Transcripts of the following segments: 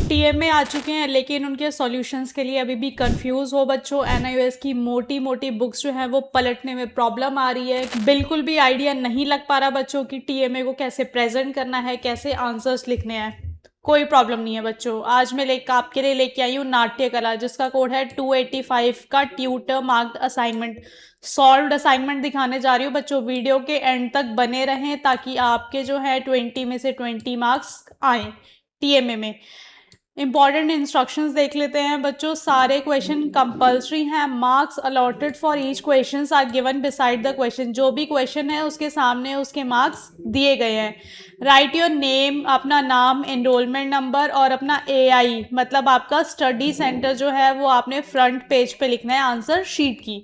TMA आ चुके हैं, लेकिन उनके सॉल्यूशंस के लिए अभी भी कंफ्यूज हो बच्चों। एनआईओएस की मोटी मोटी बुक्स जो हैं वो पलटने में प्रॉब्लम आ रही है। बिल्कुल भी आइडिया नहीं लग पा रहा बच्चों की टीएमए को कैसे प्रेजेंट करना है, कैसे आंसर्स लिखने हैं। कोई प्रॉब्लम नहीं है बच्चों। आज मैं आपके लिए लेके आई हूँ नाट्य कला, जिसका कोड है 285 का tutor marked assignment. Solved assignment दिखाने जा रही हूँ बच्चों। वीडियो के एंड तक बने रहें ताकि आपके जो है 20 में से 20 मार्क्स आए टीएमए में। इंपॉर्टेंट इंस्ट्रक्शंस देख लेते हैं बच्चों। सारे क्वेश्चन कंपल्सरी हैं। Marks allotted for each question are given beside the question. जो भी क्वेश्चन है उसके सामने उसके मार्क्स दिए गए हैं। राइट योर नेम, अपना नाम, एनरोलमेंट नंबर और अपना एआई मतलब आपका स्टडी सेंटर जो है वो आपने फ्रंट पेज पे लिखना है आंसर शीट की।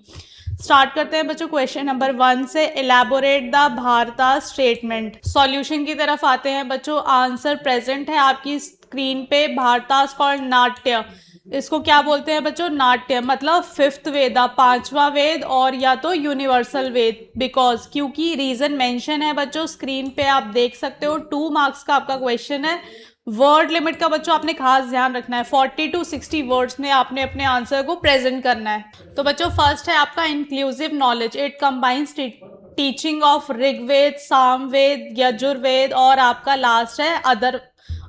स्टार्ट करते हैं बच्चों क्वेश्चन नंबर 1 से। एलैबोरेट द भारता स्टेटमेंट। सॉल्यूशन की तरफ आते हैं बच्चों। आंसर प्रेजेंट है आपकी स्क्रीन पे। भारतास कॉल्ड नाट्य। इसको क्या बोलते हैं बच्चों? नाट्य मतलब फिफ्थ वेदा, पांचवा वेद और या तो यूनिवर्सल वेद। बिकॉज क्योंकि रीजन मेंशन है बच्चों स्क्रीन पे, आप देख सकते हो। 2 मार्क्स का आपका क्वेश्चन है। वर्ड लिमिट का बच्चों आपने खास ध्यान रखना है। 40 to 60 वर्ड्स में आपने अपने आंसर को प्रेजेंट करना है। तो बच्चों फर्स्ट है आपका inclusive knowledge. It combines teaching of Rigveda, Samaveda, Yajurveda और आपका लास्ट है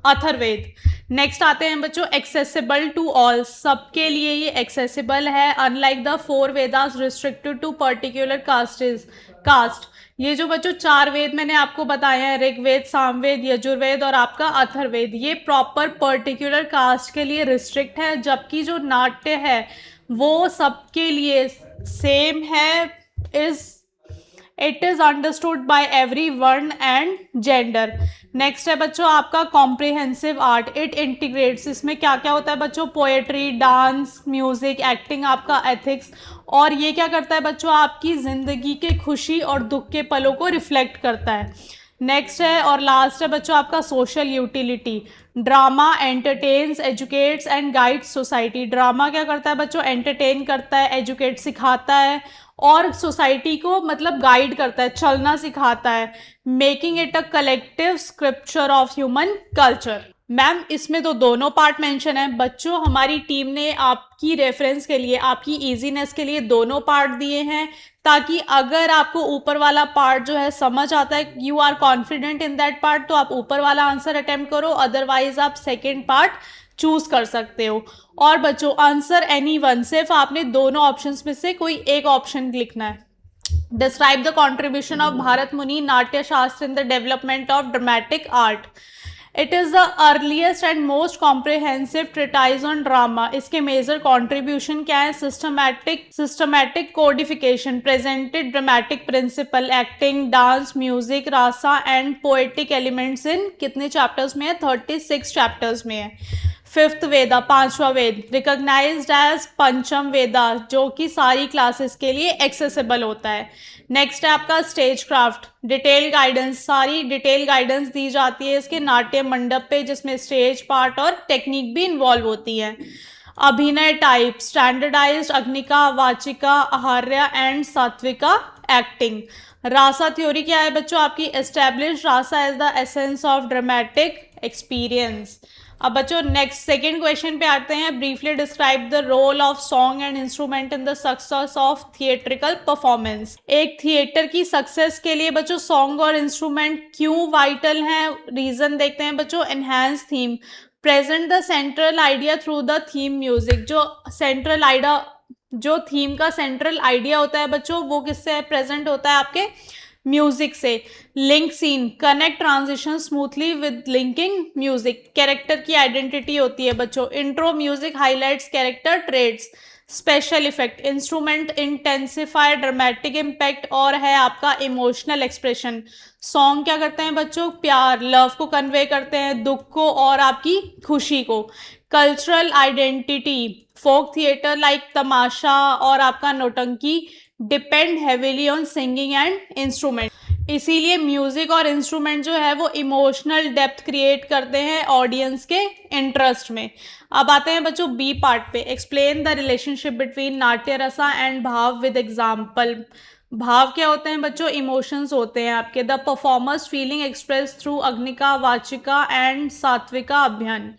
अथर्ववेद। नेक्स्ट आते हैं बच्चों एक्सेसिबल टू ऑल। सबके लिए ये एक्सेसिबल है। Unlike the 4 Vedas restricted to particular caste. ये जो बच्चों 4 वेद मैंने आपको बताए हैं, ऋग्वेद, सामवेद, यजुर्वेद और आपका अथर्ववेद, ये प्रॉपर पर्टिकुलर कास्ट के लिए रिस्ट्रिक्ट है। जबकि जो नाट्य है वो सबके लिए सेम है। It is understood by every one and gender. Next है बच्चों आपका कॉम्प्रिहेंसिव आर्ट। It integrates. इसमें क्या क्या होता है बच्चों? पोएट्री, डांस, म्यूजिक, एक्टिंग, आपका एथिक्स। और ये क्या करता है बच्चों? आपकी जिंदगी के खुशी और दुख के पलों को रिफ्लेक्ट करता है। नेक्स्ट है और लास्ट है बच्चों आपका social utility. Drama entertains, educates and guides society. Drama क्या करता है बच्चों? एंटरटेन करता है, एजुकेट सिखाता है और सोसाइटी को मतलब गाइड करता है, चलना सिखाता है। Making it a collective scripture of human culture. Ma'am इसमें तो दोनों पार्ट मेंशन है बच्चों। हमारी टीम ने आपकी रेफरेंस के लिए, आपकी इजीनेस के लिए दोनों पार्ट दिए हैं, ताकि अगर आपको ऊपर वाला पार्ट जो है समझ आता है, you are confident in that part, तो आप ऊपर वाला आंसर अटेम्प्ट करो। अदरवाइज आप सेकेंड पार्ट चूज कर सकते हो। और बच्चों आंसर एनी वन, सिर्फ आपने दोनों ऑप्शंस में से कोई एक ऑप्शन लिखना है। Describe the contribution of Bharata Muni Natya Shastra in the development of dramatic art. It is the earliest and most comprehensive treatise on drama. इसके मेजर कॉन्ट्रीब्यूशन क्या है? Systematic codification, presented dramatic principle, acting, dance, music, rasa and poetic elements इन कितने chapters में है? 36 chapters में है। Fifth वेदा, पांचवा वेद, रिकॉग्नाइज्ड एज पंचम वेदा, जो कि सारी क्लासेस के लिए एक्सेसिबल होता है। नेक्स्ट है आपका स्टेज क्राफ्ट। डिटेल गाइडेंस, सारी डिटेल गाइडेंस दी जाती है इसके नाट्य मंडप पे, जिसमें स्टेज पार्ट और टेक्निक भी इन्वॉल्व होती है। अभिनय टाइप, स्टैंडर्डाइज्ड अग्निका, Vachika, Aharya and Sattvika acting. Rasa theory क्या है बच्चों? आपकी establish rasa as the essence of dramatic experience. अब बच्चों नेक्स्ट सेकेंड क्वेश्चन पे आते हैं। Briefly describe the role of song and instrument in the success of theatrical performance. एक थिएटर की सक्सेस के लिए बच्चों सॉन्ग और इंस्ट्रूमेंट क्यों वाइटल हैं? रीजन देखते हैं बच्चों। Enhance theme, present the central idea through the theme music. जो थीम का सेंट्रल आइडिया होता है बच्चों वो किससे प्रेजेंट होता है? आपके म्यूजिक से। Link scene, connect transition smoothly with linking music. Character की आइडेंटिटी होती है बच्चों। Intro music highlights character traits. Special effect, instrument intensify dramatic impact और है आपका इमोशनल एक्सप्रेशन। सॉन्ग क्या करते हैं बच्चों? प्यार, लव को कन्वे करते हैं, दुख को और आपकी खुशी को। Cultural identity, folk theatre like Tamasha और आपका Nautanki depend heavily on singing and instrument. इसीलिए म्यूजिक और इंस्ट्रूमेंट जो है वो इमोशनल डेप्थ क्रिएट करते हैं ऑडियंस के इंटरेस्ट में। अब आते हैं बच्चों बी पार्ट पे। एक्सप्लेन द रिलेशनशिप बिटवीन नाट्य रसा एंड भाव विद एग्जाम्पल। भाव क्या होते हैं बच्चों? इमोशंस होते हैं आपके। The performers feeling express through अग्निका, वाचिका एंड सात्विका अभियान।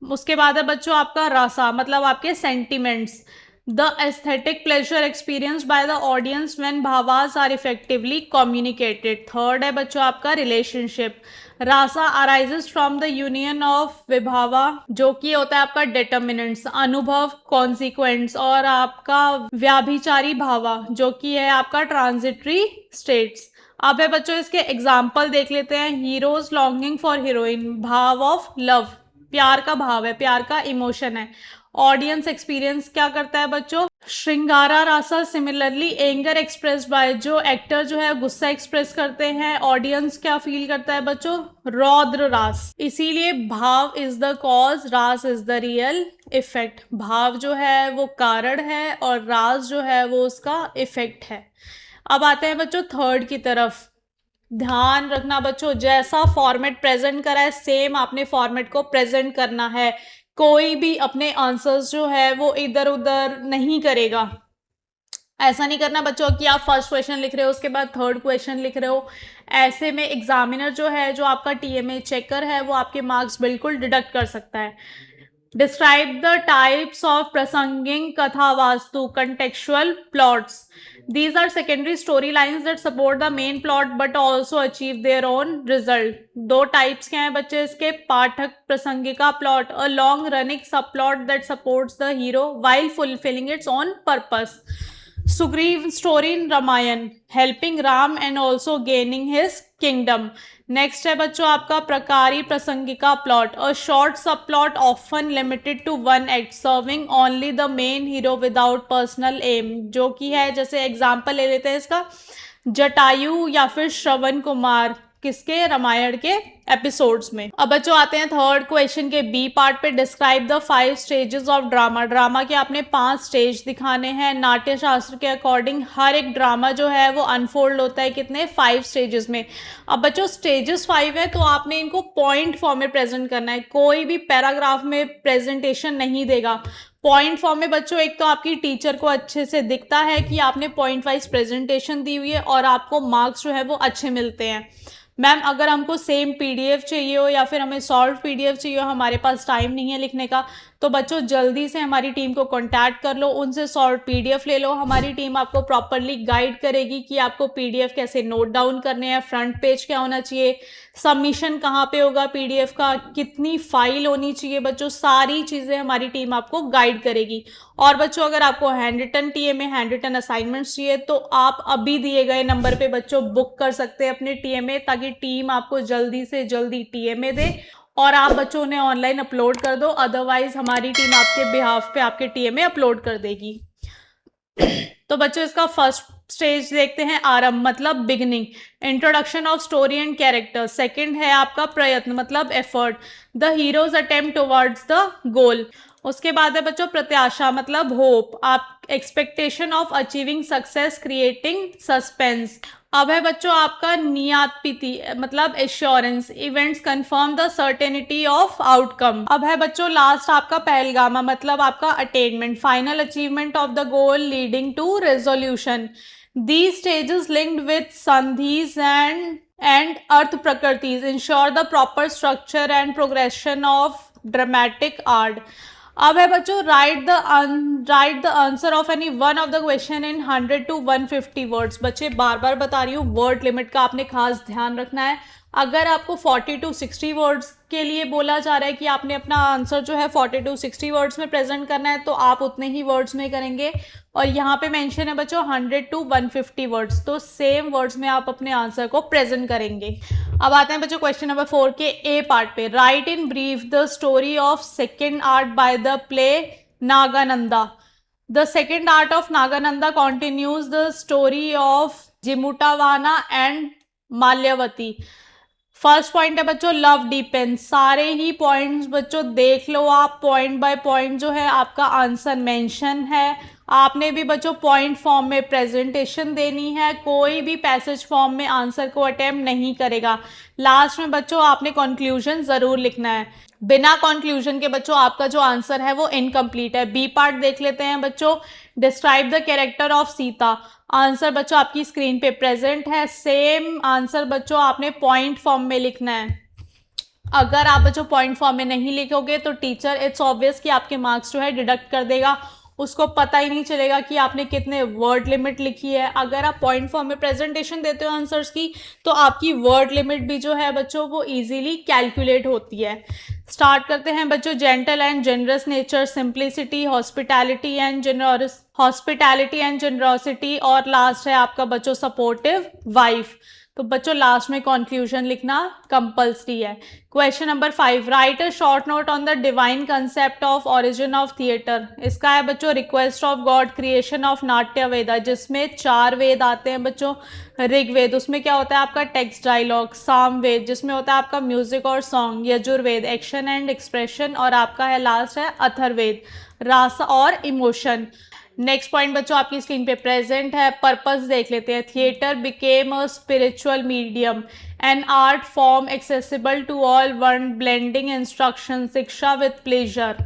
उसके बाद है बच्चों आपका रसा, मतलब आपके sentiments. The aesthetic pleasure experience by the audience when bhavas are effectively communicated. Third है बच्चों आपका relationship. Rasa arises from the union of vibhava, जो कि होता है आपका डिटर्मिनेंट्स, अनुभव, कॉन्सिक्वेंस, और आपका व्याभिचारी भावा, जो कि है आपका ट्रांजिटरी स्टेट्स। अब है बच्चों इसके एग्जाम्पल देख लेते हैं। हीरोज लॉन्गिंग फॉर हीरोइन, भाव ऑफ लव, प्यार का भाव है, प्यार का इमोशन है। ऑडियंस एक्सपीरियंस क्या करता है बच्चों, श्रृंगारा रासा। सिमिलरली एंगर एक्सप्रेस बाय, जो एक्टर जो है गुस्सा एक्सप्रेस करते हैं, ऑडियंस क्या फील करता है बच्चों, रौद्र रास। इसीलिए भाव इज द कॉज, रास इज द रियल इफेक्ट। भाव जो है वो कारण है और रास जो है वो उसका इफेक्ट है। अब आते हैं बच्चों थर्ड की तरफ। ध्यान रखना बच्चों, जैसा फॉर्मेट प्रेजेंट करा है सेम आपने फॉर्मेट को प्रेजेंट करना है। कोई भी अपने आंसर्स जो है वो इधर उधर नहीं करेगा। ऐसा नहीं करना बच्चों कि आप फर्स्ट क्वेश्चन लिख रहे हो उसके बाद थर्ड क्वेश्चन लिख रहे हो। ऐसे में एग्जामिनर जो है, जो आपका टीएमए चेकर है, वो आपके मार्क्स बिल्कुल डिडक्ट कर सकता है। Describe the types of prasanging kathavastu, contextual plots. These are secondary storylines that support the main plot but also achieve their own result. दो टाइप्स के हैं बच्चे इसके, पाठक प्रसंगिका plot, a long running subplot that supports the hero while fulfilling its own purpose. Sugriv story in Ramayan, helping Ram and also gaining his kingdom. Next है बच्चों आपका प्रकारी प्रसंगिका plot, a short sub plot often limited to one act serving only the main hero without personal aim, जो कि है, जैसे example ले लेते हैं इसका, जटायु या फिर श्रवण कुमार, किसके, रामायण के एपिसोड्स में। अब बच्चों आते हैं थर्ड क्वेश्चन के बी पार्ट पे। Describe the 5 stages of drama. Drama के आपने 5 स्टेज दिखाने हैं। नाट्य शास्त्र के अकॉर्डिंग हर एक ड्रामा जो है वो अनफोल्ड होता है कितने, 5 स्टेजेस में। अब बच्चों स्टेजेस 5 है तो आपने इनको पॉइंट फॉर्म में प्रेजेंट करना है, कोई भी पैराग्राफ में प्रेजेंटेशन नहीं देगा। पॉइंट फॉर्म में बच्चों एक तो आपकी टीचर को अच्छे से दिखता है कि आपने पॉइंट वाइज प्रेजेंटेशन दी हुई है और आपको मार्क्स जो है वो अच्छे मिलते हैं। मैम अगर हमको सेम पीडीएफ चाहिए हो या फिर हमें सॉल्व पीडीएफ चाहिए हो, हमारे पास टाइम नहीं है लिखने का, तो बच्चों जल्दी से हमारी टीम को कांटेक्ट कर लो, उनसे सॉल्व पीडीएफ ले लो। हमारी टीम आपको प्रॉपरली गाइड करेगी कि आपको पीडीएफ कैसे नोट डाउन करने हैं, फ्रंट पेज क्या होना चाहिए, सबमिशन कहाँ पे होगा पीडीएफ का, कितनी फाइल होनी चाहिए, बच्चों सारी चीज़ें हमारी टीम आपको गाइड करेगी। और बच्चों अगर आपको handwritten TMA, handwritten assignments चाहिए तो आप अभी दिए गए नंबर पे बच्चों बुक कर सकते हैं अपने टीएमए, ताकि टीम आपको जल्दी से जल्दी टीएमए दे और आप बच्चों ने ऑनलाइन अपलोड कर दो, अदरवाइज हमारी टीम आपके बिहाफ पे आपके टीएमए अपलोड कर देगी। तो बच्चों इसका फर्स्ट स्टेज देखते हैं, आरंभ मतलब beginning, introduction of story and character. Second है आपका प्रयत्न मतलब effort, the hero's attempt towards the goal. उसके बाद है बच्चों प्रत्याशा मतलब होप, आप expectation of achieving success, creating suspense. अब है बच्चों आपका नियातपिति मतलब assurance, events confirm the certainty of outcome. अब है बच्चों लास्ट आपका पहलगामा मतलब आपका attainment, final achievement of the goal leading to resolution. These stages linked with sandhis and earth prakritis ensure the proper structure and progression of dramatic art. अब है बच्चों write the answer of any one of the question in 100 to 150 words। बच्चे बार बार बता रही हूँ, word limit का आपने खास ध्यान रखना है। अगर आपको 40 to 60 वर्ड्स के लिए बोला जा रहा है कि आपने अपना आंसर जो है 40 to 60 वर्ड्स में प्रेजेंट करना है, तो आप उतने ही वर्ड्स में करेंगे। और यहाँ पे मेंशन है बच्चों 100 to 150 वर्ड्स, तो सेम वर्ड्स में आप अपने आंसर को प्रेजेंट करेंगे। अब आते हैं बच्चों क्वेश्चन नंबर 4 के ए पार्ट पे। Write in brief the story of second act by the play Nagananda. The second act of Nagananda continues the story of Jimutavahana and Malyavati. First point है बच्चों लव डिपेंड, सारे ही पॉइंट्स बच्चों देख लो आप, पॉइंट बाय पॉइंट जो है आपका आंसर मेंशन है। आपने भी बच्चों पॉइंट फॉर्म में प्रेजेंटेशन देनी है, कोई भी पैसेज फॉर्म में आंसर को अटेम्प्ट नहीं करेगा। लास्ट में बच्चों आपने कंक्लूजन जरूर लिखना है, बिना कंक्लूजन के बच्चों आपका जो आंसर है वो इनकम्प्लीट है। बी पार्ट देख लेते हैं बच्चों, describe the character of Sita. Answer बच्चों आपकी स्क्रीन पे प्रेजेंट है, सेम आंसर बच्चों आपने पॉइंट फॉर्म में लिखना है। अगर आप बच्चों पॉइंट फॉर्म में नहीं लिखोगे तो टीचर इट्स ऑब्वियस कि आपके मार्क्स जो है डिडक्ट कर देगा, उसको पता ही नहीं चलेगा कि आपने कितने वर्ड लिमिट लिखी है। अगर आप पॉइंट फॉर्म में प्रेजेंटेशन देते हो आंसर्स की तो आपकी वर्ड लिमिट भी जो है बच्चों वो इजीली कैलकुलेट होती है। स्टार्ट करते हैं बच्चों। Gentle and generous nature, simplicity, hospitality and generosity, और लास्ट है आपका बच्चों सपोर्टिव वाइफ। तो बच्चों लास्ट में कंक्लूजन लिखना कंपल्सरी है। Question number 5, right a short note on the divine concept of origin of theatre. इसका है बच्चों request of God, creation of नाट्य वेदा, जिसमें 4 वेद आते हैं बच्चों। ऋग्वेद, उसमें क्या होता है आपका टेक्स्ट डायलॉग। सामवेद, जिसमें होता है आपका म्यूजिक और song. Yajurveda, action and expression, और आपका है लास्ट है अथर्ववेद, रास और इमोशन। नेक्स्ट पॉइंट बच्चों आपकी स्क्रीन पे प्रेजेंट है। पर्पस देख लेते हैं। Theatre became a spiritual medium, an art form accessible to all, one blending instruction, शिक्षा विद प्लेजर।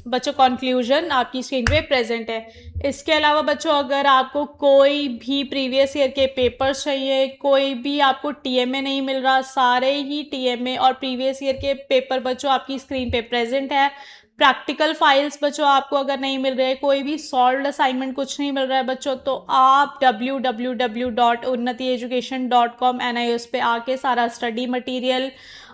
बच्चों कंक्लूजन आपकी स्क्रीन पे प्रेजेंट है। इसके अलावा बच्चों अगर आपको कोई भी प्रीवियस ईयर के पेपर्स चाहिए, कोई भी आपको टीएमए नहीं मिल रहा, सारे ही टीएमए और प्रीवियस ईयर के पेपर बच्चों आपकी स्क्रीन पे प्रेजेंट है। प्रैक्टिकल फाइल्स बच्चों आपको अगर नहीं मिल रहे, कोई भी सॉल्व्ड असाइनमेंट कुछ नहीं मिल रहा है बच्चों, तो आप www.unnatieducation.com NIOS पे आके सारा स्टडी मटेरियल,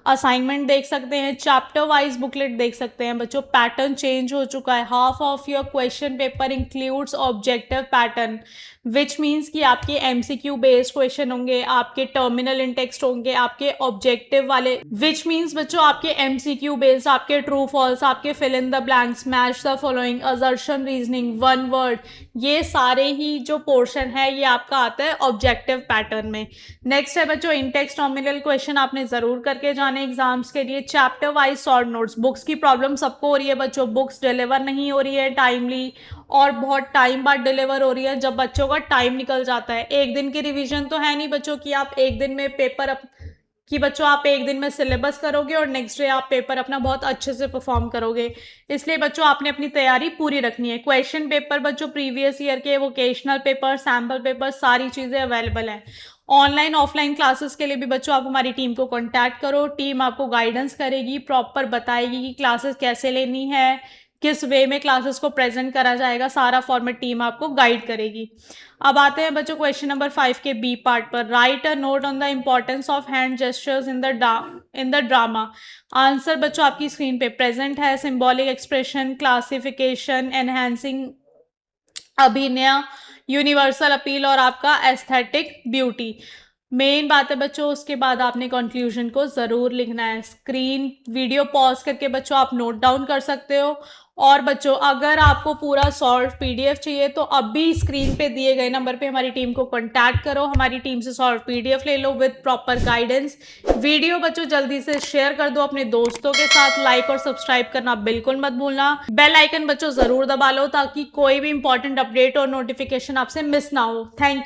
असाइनमेंट देख सकते हैं, चैप्टर वाइज बुकलेट देख सकते हैं बच्चों। पैटर्न चेंज हो चुका है। Half of your question paper includes objective pattern, which means कि आपके एमसीक्यू बेस्ड क्वेश्चन होंगे, आपके टर्मिनल इन टेक्स्ट होंगे, आपके ऑब्जेक्टिव वाले, विच मीन्स बच्चों आपके एमसीक्यू बेस्ड, आपके ट्रू फॉल्स, आपके fill in the blanks, match the following, assertion, reasoning, one word, ये सारे ही जो पोर्शन है ये आपका आता है ऑब्जेक्टिव पैटर्न में। नेक्स्ट है बच्चों इन टेक्स्ट टर्मिनल क्वेश्चन आपने जरूर करके जाने एग्जाम्स के लिए। Chapter wise short notes, books की प्रॉब्लम सबको हो रही है बच्चों, बुक्स डिलीवर नहीं हो रही है टाइमली और बहुत टाइम बाद डिलीवर हो रही है। जब बच्चों का टाइम निकल जाता है, एक दिन की रिवीजन तो है नहीं बच्चों कि आप एक दिन में पेपर कि बच्चों आप एक दिन में सिलेबस करोगे और नेक्स्ट डे आप पेपर अपना बहुत अच्छे से परफॉर्म करोगे। इसलिए बच्चों आपने अपनी तैयारी पूरी रखनी है। क्वेश्चन पेपर बच्चों प्रीवियस ईयर के, वोकेशनल पेपर, सैम्पल पेपर, सारी चीज़ें अवेलेबल हैं। ऑनलाइन ऑफलाइन क्लासेस के लिए भी बच्चों आप हमारी टीम को कांटेक्ट करो। टीम आपको गाइडेंस करेगी, प्रॉपर बताएगी कि क्लासेस कैसे लेनी है, किस वे में क्लासेस को प्रेजेंट करा जाएगा, सारा फॉर्मेट टीम आपको गाइड करेगी। अब आते हैं बच्चों क्वेश्चन नंबर 5 के बी पार्ट पर। Right a note on the importance of hand gestures in the drama. Answer बच्चों आपकी स्क्रीन पे प्रेजेंट है। सिंबॉलिक एक्सप्रेशन, क्लासिफिकेशन, एनहांसिंग अभिनय, यूनिवर्सल अपील और आपका एस्थेटिक ब्यूटी। मेन बात है बच्चों, उसके बाद आपने कंक्लूजन को ज़रूर लिखना है। स्क्रीन वीडियो पॉज करके बच्चों आप नोट डाउन कर सकते हो। और बच्चों अगर आपको पूरा सॉल्व पीडीएफ चाहिए तो अभी स्क्रीन पे दिए गए नंबर पे हमारी टीम को कांटेक्ट करो, हमारी टीम से सॉल्व पीडीएफ ले लो विद प्रॉपर गाइडेंस। वीडियो बच्चों जल्दी से शेयर कर दो अपने दोस्तों के साथ, लाइक और सब्सक्राइब करना बिल्कुल मत भूलना। बेल आइकन बच्चों ज़रूर दबा लो ताकि कोई भी इंपॉर्टेंट अपडेट और नोटिफिकेशन आपसे मिस ना हो। थैंक